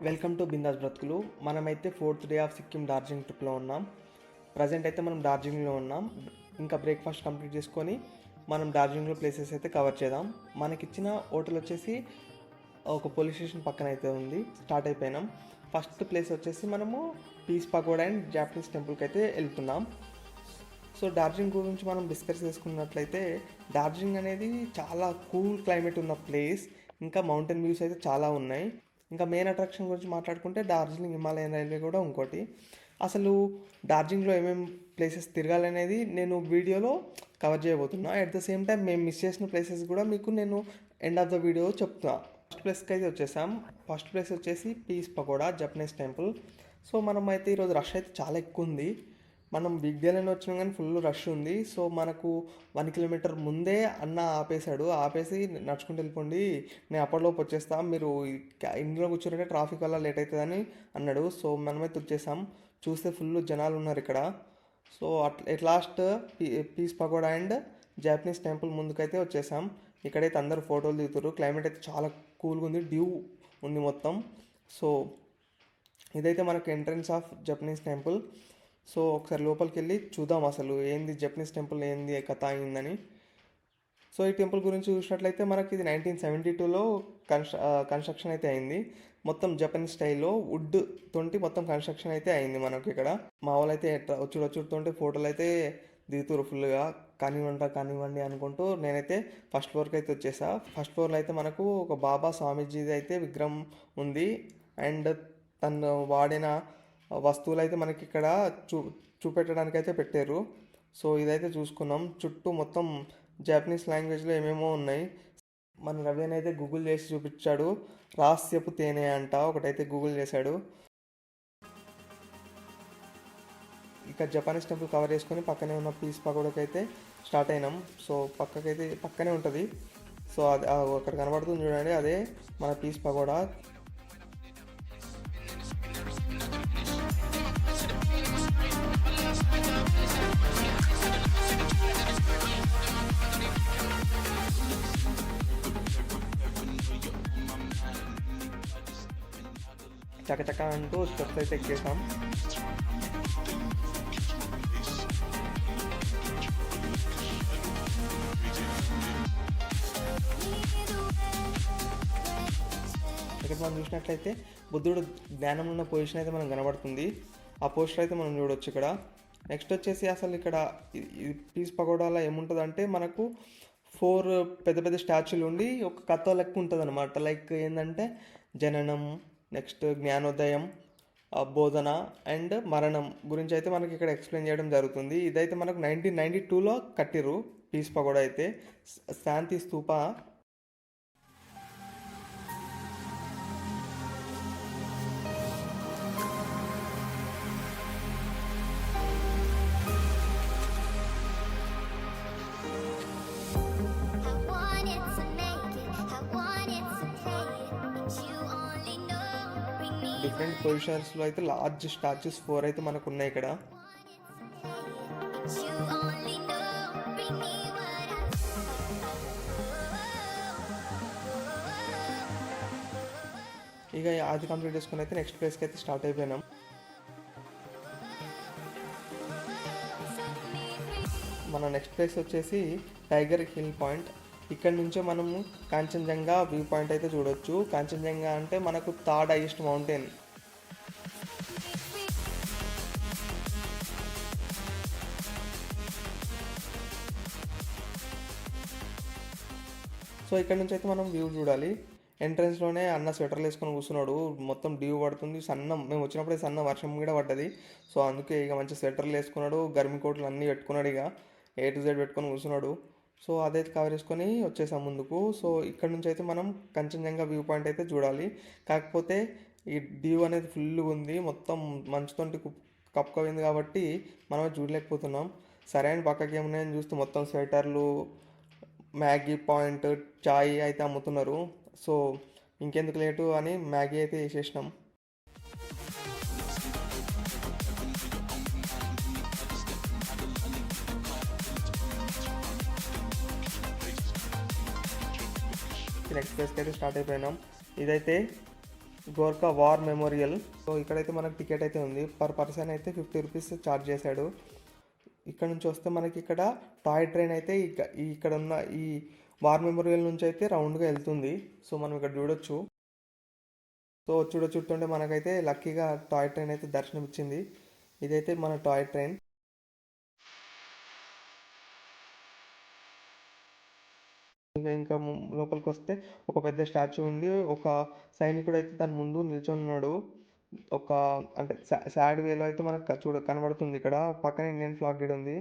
Welcome to bindaas బ్రతుకులు. మనమైతే 4th day of Sikkim Darjeeling ట్రిప్లో ఉన్నాం. ప్రజెంట్ అయితే మనం డార్జిలింగ్లో ఉన్నాం. ఇంకా బ్రేక్ఫాస్ట్ కంప్లీట్ చేసుకొని మనం డార్జిలింగ్లో ప్లేసెస్ అయితే కవర్ చేద్దాం. మనకిచ్చిన హోటల్ వచ్చేసి ఒక పోలీస్ స్టేషన్ పక్కన అయితే ఉంది. స్టార్ట్ అయిపోయినాం. ఫస్ట్ ప్లేస్ వచ్చేసి మనము పీస్ పగోడా అండ్ జాపనీస్ టెంపుల్కి అయితే వెళ్తున్నాం. సో డార్జిలింగ్ గురించి మనం డిస్కస్ చేసుకున్నట్లయితే డార్జిలింగ్ అనేది చాలా కూల్ క్లైమేట్ ఉన్న ప్లేస్. ఇంకా మౌంటైన్ వ్యూస్ అయితే చాలా ఉన్నాయి. ఇంకా మెయిన్ అట్రాక్షన్ గురించి మాట్లాడుకుంటే డార్జిలింగ్ హిమాలయన్ రైల్వే కూడా ఇంకోటి. అసలు డార్జిలింగ్లో ఏమేమి ప్లేసెస్ తిరగాలనేది నేను వీడియోలో కవర్ చేయబోతున్నా. అట్ ద సేమ్ టైం మేము మిస్ చేసిన ప్లేసెస్ కూడా మీకు నేను ఎండ్ ఆఫ్ ద వీడియో చెప్తున్నా. ఫస్ట్ ప్లేస్కి అయితే వచ్చేసాం. ఫస్ట్ ప్లేస్ వచ్చేసి peace pagoda Japanese temple. So మనం అయితే ఈరోజు రష్ అయితే చాలా ఎక్కువ ఉంది. మనం బిగ్ డేలోనే వచ్చినాం కానీ ఫుల్ రష్ ఉంది. సో మనకు 1 కిలోమీటర్ ముందే అన్న ఆపేసి నడుచుకుంటూ వెళ్ళిపోండి, నేను అప్పటిలోపు వచ్చేస్తా, మీరు ఇంట్లో కూర్చోరంటే ట్రాఫిక్ వల్ల లేట్ అవుతుందని అన్నాడు. సో మనమైతే వచ్చేసాం. చూస్తే ఫుల్ జనాలు ఉన్నారు ఇక్కడ. So at last peace pagoda and Japanese temple ముందుకైతే వచ్చేసాం. ఇక్కడైతే అందరూ ఫోటోలు దిగుతారు. క్లైమేట్ అయితే చాలా కూల్గా ఉంది, డ్యూ ఉంది మొత్తం. సో ఇదైతే మనకు entrance of Japanese temple. So ఒకసారి లోపలికి వెళ్ళి చూద్దాం అసలు ఏంది జపనీస్ టెంపుల్, ఏంది కథ అయిందని. సో ఈ టెంపుల్ గురించి చూసినట్లయితే మనకి ఇది 1972లో కన్స్ట్రక్షన్ అయితే అయింది. మొత్తం జపనీస్ స్టైల్లో వుడ్ తోటి మొత్తం కన్స్ట్రక్షన్ అయితే అయింది మనకి ఇక్కడ. మా వాళ్ళు అయితే వచ్చుడుతోటి ఫోటోలు అయితే దిగుతారు ఫుల్గా. కానివ్వండి అనుకుంటూ నేనైతే ఫస్ట్ ఫ్లోర్కి అయితే వచ్చేసా. ఫస్ట్ ఫ్లోర్లో అయితే మనకు ఒక బాబా స్వామీజీది అయితే విగ్రహం ఉంది. అండ్ తను వాడిన వస్తువులు అయితే మనకి ఇక్కడ చూపెట్టడానికి అయితే పెట్టారు. సో ఇదైతే చూసుకున్నాం. చుట్టూ మొత్తం జాపనీస్ లాంగ్వేజ్లో ఏమేమో ఉన్నాయి. మన రవిని అయితే గూగుల్ చేసి చూపించాడు. రహస్యపు తేనె అంట ఒకటైతే గూగుల్ చేశాడు. ఇక జపానీస్ టెంపుల్ కవర్ చేసుకొని పక్కనే ఉన్న పీస్ పగోడాకి అయితే స్టార్ట్ అయినాం. సో పక్కనే ఉంటుంది. సో అది అక్కడ కనబడుతుంది చూడండి, అదే మన పీస్ పగోడా. చకచక అంటూ స్టెప్స్ అయితే ఎక్కేసాం. ఇక్కడ మనం చూసినట్లయితే బుద్ధుడు ధ్యానంలో ఉన్న పొజిషన్ అయితే మనకు కనబడుతుంది. ఆ పోస్టర్ అయితే మనం చూడవచ్చు ఇక్కడ. నెక్స్ట్ వచ్చేసి అసలు ఇక్కడ పీస్ పగోడాలో ఏముంటుంది అంటే మనకు 4 పెద్ద పెద్ద స్టాచ్యూలు ఉండి ఒక కథ లెక్క ఉంటుంది అనమాట. లైక్ ఏంటంటే జననం, నెక్స్ట్ జ్ఞానోదయం, బోధన అండ్ మరణం గురించి అయితే మనకి ఇక్కడ ఎక్స్ప్లెయిన్ చేయడం జరుగుతుంది. ఇదైతే మనకు 1992లో కట్టిరు పీస్ పగోడా అయితే. శాంతి స్తూప. డిఫరెంట్ పొజిషన్స్లో అయితే లార్జ్ స్టాచ్యూస్ 4 అయితే మనకు ఉన్నాయి ఇక్కడ. ఇక అది కంప్లీట్ చేసుకుని అయితే నెక్స్ట్ ప్లేస్కి అయితే స్టార్ట్ అయిపోయినాం. మన నెక్స్ట్ ప్లేస్ వచ్చేసి టైగర్ హిల్ పాయింట్. ఇక్కడ నుంచే మనము కాంచన్జంగా వ్యూ పాయింట్ అయితే చూడొచ్చు. కాంచన్జంగా అంటే మనకు 3rd హైయెస్ట్ మౌంటైన్. సో ఇక్కడ నుంచి అయితే మనం వ్యూ చూడాలి. ఎంట్రన్స్లోనే అన్న స్వెటర్లు వేసుకొని కూర్చున్నాడు. మొత్తం డ్యూ పడుతుంది. మేము వచ్చినప్పుడే వర్షం కూడా పడ్డది. సో అందుకే ఇక మంచి స్వెటర్లు వేసుకున్నాడు, గర్మి కోట్లు అన్నీ పెట్టుకున్నాడు. ఇక A to Z పెట్టుకొని కూర్చున్నాడు. సో అదైతే కవర్ చేసుకొని వచ్చేసాం ముందుకు. సో ఇక్కడ నుంచి అయితే మనం కాంచన్జంగా వ్యూ పాయింట్ అయితే చూడాలి. కాకపోతే ఈ డ్యూ అనేది ఫుల్గా ఉంది, మొత్తం మంచుతోటి కప్పుకోయింది కాబట్టి మనం చూడలేకపోతున్నాం. సరే అని పక్కకి ఏమున్నాయని చూస్తే మొత్తం స్వెటర్లు, మ్యాగీ పాయింట్, చాయ్ అయితే అమ్ముతున్నారు. సో ఇంకెందుకు లేటు అని మ్యాగీ అయితే వేసేసినాం. నెక్స్ట్ ప్లేస్కి అయితే స్టార్ట్ అయిపోయినాం. ఇదైతే గోర్ఖా వార్ మెమోరియల్. సో ఇక్కడైతే మనకు టికెట్ అయితే ఉంది. పర్ పర్సన్ అయితే 50 రూపీస్ ఛార్జ్ చేశాడు. ఇక్కడ నుంచి వస్తే మనకి ఇక్కడ టాయ్ ట్రైన్ అయితే ఇక్కడ ఉన్న ఈ వార్ మెమోరియల్ నుంచి అయితే రౌండ్గా వెళ్తుంది. సో మనం ఇక్కడ చూడొచ్చు. సో చూస్తుంటే మనకైతే లక్కీగా టాయ్ ట్రైన్ అయితే దర్శనం ఇచ్చింది. ఇదైతే మన టాయ్ ట్రైన్. ఇంకా లోపలికి వస్తే ఒక పెద్ద స్టాచ్యూ ఉంది. ఒక సైనికుడు అయితే దాని ముందు నిల్చొని ఉన్నాడు. ఒక అంటే సాడ్ వేలో అయితే మనకు కనబడుతుంది. ఇక్కడ పక్కన ఇండియన్ ఫ్లాగ్ కూడా ఉంది.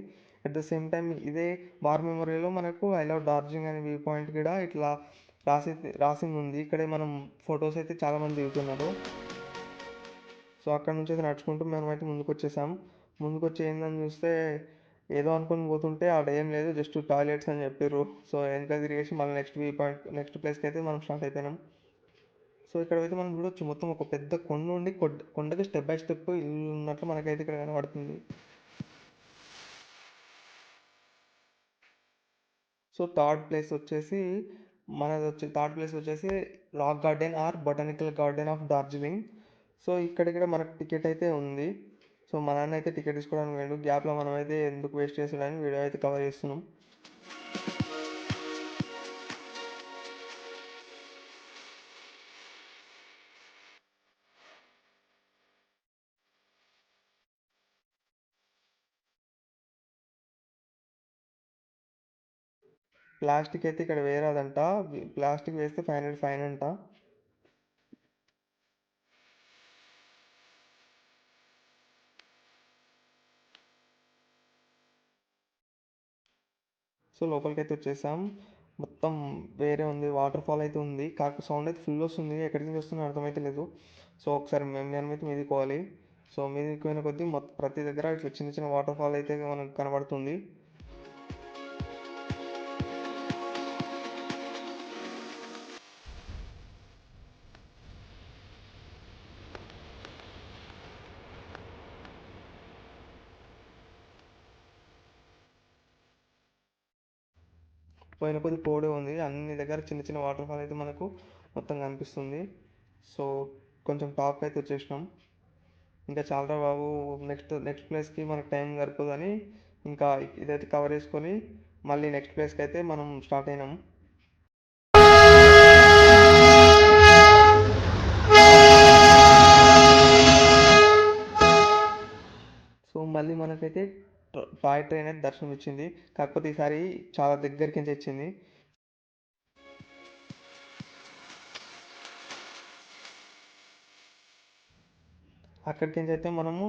అట్ ద సేమ్ టైం ఇదే వార్ మెమోరియల్లో మనకు ఐ లవ్ డార్జిలింగ్ అనే వ్యూ పాయింట్ కూడా ఇట్లా రాసింది ఉంది. ఇక్కడే మనం ఫొటోస్ అయితే చాలామంది దిగుతున్నారు. సో అక్కడ నుంచి అయితే నడుచుకుంటూ మనమైతే ముందుకు వచ్చేసాం. ముందుకు వచ్చి ఏందని చూస్తే ఏదో అనుకుని పోతుంటే ఆడ ఏం లేదు, జస్ట్ టాయిలెట్స్ అని చెప్పారు. సో వెనక తిరిగేసి మళ్ళీ నెక్స్ట్ ప్లేస్కి అయితే మనం స్టార్ట్ అయిపోయినాం. సో ఇక్కడ అయితే మనం చూడొచ్చు, మొత్తం ఒక పెద్ద కొండ ఉండి కొండకి స్టెప్ బై స్టెప్ ఇల్లు ఉన్నట్లు మనకైతే ఇక్కడ కనబడుతుంది. సో థర్డ్ ప్లేస్ వచ్చేసి rock garden or botanical garden of Darjeeling. సో ఇక్కడ మనకు టికెట్ అయితే ఉంది. సో మా నాన్న అయితే టికెట్ తీసుకోవడానికి వెళ్ళి గ్యాప్లో మనం అయితే ఎందుకు వేస్ట్ చేసాడని వీడియో అయితే కవర్ చేస్తున్నాం. ప్లాస్టిక్ అయితే ఇక్కడ వేరేదంట. ప్లాస్టిక్ వేస్తే 500 ఫైన్ అంట. సో లోపలికి అయితే వచ్చేసాం. మొత్తం వేరే ఉంది, వాటర్ ఫాల్ అయితే ఉంది. కాకపోతే సౌండ్ అయితే ఫుల్ వస్తుంది, ఎక్కడి నుంచి వస్తుందో అర్థమైతే లేదు. సో ఒకసారి మేమైతే మీదికి పోవాలి. సో మీదికి పోయిన కొద్దీ ప్రతి దగ్గర ఇట్లా చిన్న చిన్న వాటర్ ఫాల్ అయితే మనకు కనబడుతుంది. పోయిన కొద్ది పోడే ఉంది, అన్ని దగ్గర చిన్న చిన్న వాటర్ ఫాల్ అయితే మనకు మొత్తం కనిపిస్తుంది. సో కొంచెం టాప్ అయితే వచ్చేసినాం. ఇంకా చాలా బాబు, నెక్స్ట్ ప్లేస్కి మనకు టైం సరిపోదని ఇంకా ఇదైతే కవర్ చేసుకొని మళ్ళీ నెక్స్ట్ ప్లేస్కి అయితే మనం స్టార్ట్ అయినాం. సో మళ్ళీ మనకైతే టాయ్ ట్రైన్ అయితే దర్శనం ఇచ్చింది. కాకపోతే ఈసారి చాలా దగ్గరికి వచ్చింది. అక్కడికి అయితే మనము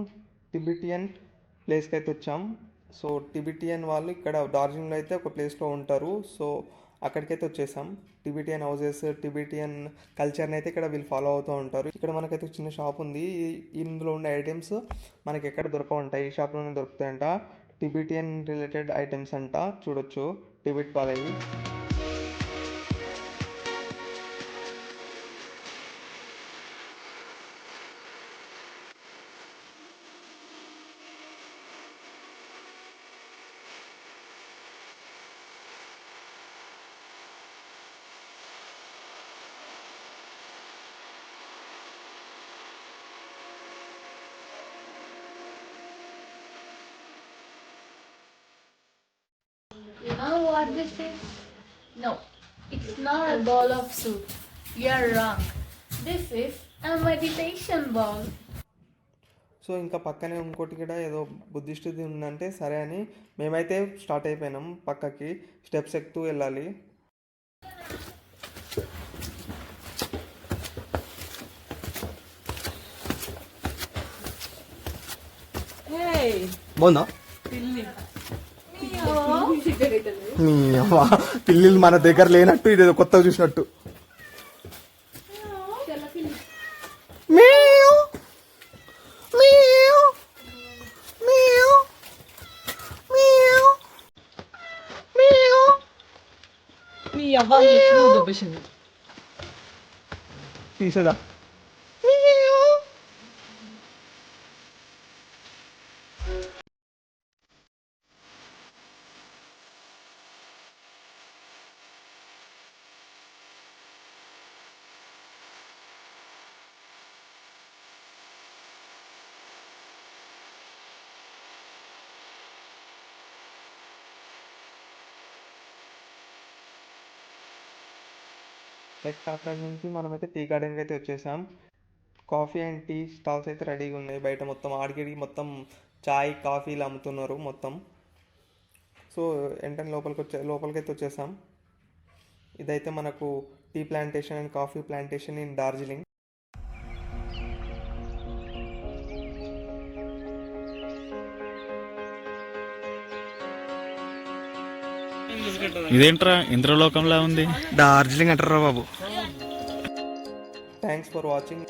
టిబిటియన్ ప్లేస్కి అయితే వచ్చాం. సో టిబిటియన్ వాళ్ళు ఇక్కడ డార్జిలింగ్లో అయితే ఒక ప్లేస్లో ఉంటారు. సో అక్కడికైతే వచ్చేసాం. టిబిటియన్ హౌసెస్, టిబిటియన్ కల్చర్ని అయితే ఇక్కడ వీళ్ళు ఫాలో అవుతూ ఉంటారు. ఇక్కడ మనకైతే చిన్న షాప్ ఉంది. ఇందులో ఉండే ఐటమ్స్ మనకి ఎక్కడ దొరకవుంటాయి, ఈ షాప్లోనే దొరుకుతాయంట. టిబిటియన్ రిలేటెడ్ ఐటమ్స్ అంట, చూడొచ్చు టిబిట్ వాళ్ళవి. You know what this is? No, it's not a bowl of soup. You're wrong. This is a meditation ball. So ఇంకా పక్కనే ఇంకోటి కూడా ఏదో బుద్ధిస్ట్ది ఉందంటే సరే అని మేమైతే స్టార్ట్ అయిపోయినాం. పక్కకి స్టెప్స్ ఎక్కుతూ వెళ్ళాలి. బాగుందా? పిల్లిలు మన దగ్గర లేనట్టు ఇదేదో కొత్తగా చూసినట్టు. తీసేదా? నెక్స్ట్ అక్కడ నుంచి మనమైతే టీ గార్డెన్కి అయితే వచ్చేసాం. కాఫీ అండ్ టీ స్టాల్స్ అయితే రెడీగా ఉన్నాయి బయట. మొత్తం ఆడికి మొత్తం చాయ్ కాఫీలు అమ్ముతున్నారు మొత్తం. సో వెంటనే లోపలికైతే వచ్చేసాం. ఇదైతే మనకు tea plantation and coffee plantation in Darjeeling. ఇదేంట్రా ఇంద్రలోకంలా ఉంది. డార్జిలింగ్ అంటారా బాబు. Thanks for watching.